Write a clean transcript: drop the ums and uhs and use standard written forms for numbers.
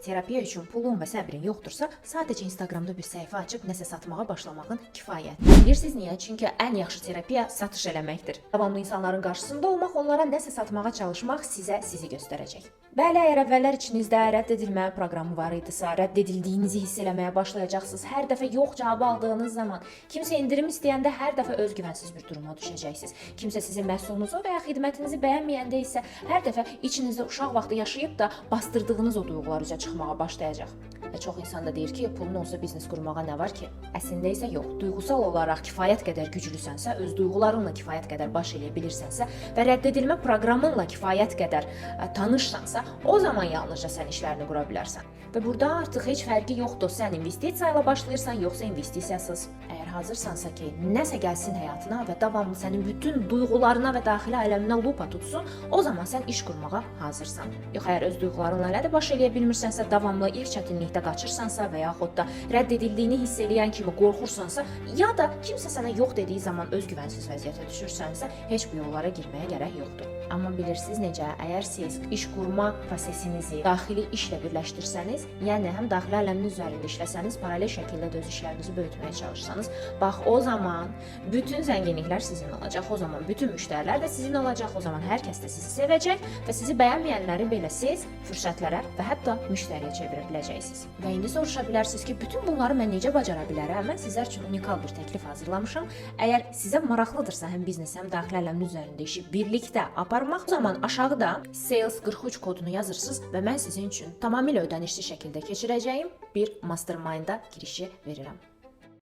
terapiya üçün pulun və səbrin yoxdursa, sadəcə Instagramda bir səhifə açıb nəsə satmağa başlamağın kifayətdir. Bilirsiniz niyə? Çünki ən yaxşı terapiya satış eləməkdir. Davamlı insanların qarşısında olmaq, onlara nəsə satmağa çalışmaq sizə sizi göstərəcək. Bəli, əgər əvvəllər içinizdə rədd edilmə proqramı var idisə, rədd edildiyinizi hiss eləməyə başlayacaqsınız. Hər dəfə yox cavabı aldığınız zaman, kimsə indirim istəyəndə hər dəfə özgüvənsiz bir duruma düşəcəksiniz. Kimsə sizin məhsulunuzu və ya xidmətinizi bəyənməyəndə isə hər dəfə içinizdə uşaq vaxtı yaşayıb da bastırdığınız o duyğular üzə çıxmağa başlayacaq. Və çox insan da deyir ki, pulun olsa biznes qurmağa nə var ki? Əslində isə yox. Duyğusal olaraq kifayət qədər güclüsənsə, öz duyğularınla kifayət qədər baş eləyə bilirsənsə və rədd edilmə proqramınla kifayət qədər tanışsansa, o zaman yalnızca sən işlərini qura bilərsən. Və burada artıq heç fərqi yoxdur, sən investisiya ilə başlayırsan, yoxsa investisiyasız. Əgər hazırsansa ki, nəsə gəlsin həyatına və davamlı sənin bütün duyğularına və daxili aləminə lupa tutsun, o zaman sən iş qurmağa hazırsan. Yox, əgər öz duyğularınla nədə baş eləyə bilmirsənsə, davamlı ilk çətinlikdə qaçırsansa və yaxud da rədd edildiyini hiss eləyən kimi qorxursansa, ya da kimsə sənə yox dediyi zaman özgüvənsiz vəziyyətə düşürsənsə, heç bu yollara girməyə gərək yoxdur. Amma bilirsiniz necə, əgər siz iş qurma prosesinizi daxili işlə birləşdirsəniz, yəni həm daxili aləmin üzərində işləsəniz, paralel şəkildə də öz işlərinizi böyütməyə çalışsanız, bax o zaman bütün zənginliklər sizin olacaq, o zaman bütün müştərilər də sizin olacaq, o zaman hər kəs də sizi sevəcək və sizi bəyənməyənləri belə siz fürsətlərə və hətta müştəriyə çevirə biləcəksiniz. Və indi soruşa bilərsiniz ki, bütün bunları mən necə bacara bilərəm? Mən sizlər üçün unikal bir təklif hazırlamışam. Əgər sizə maraqlıdırsa həm biznes, həm daxili aləmin üzərində işi birlikdə aparmaq, o zaman aşağıda Sales 43 kodunu yazırsınız və mən sizin üçün tamamilə ödənişli şəkildə keçirəcəyim bir mastermind-a girişi verirəm.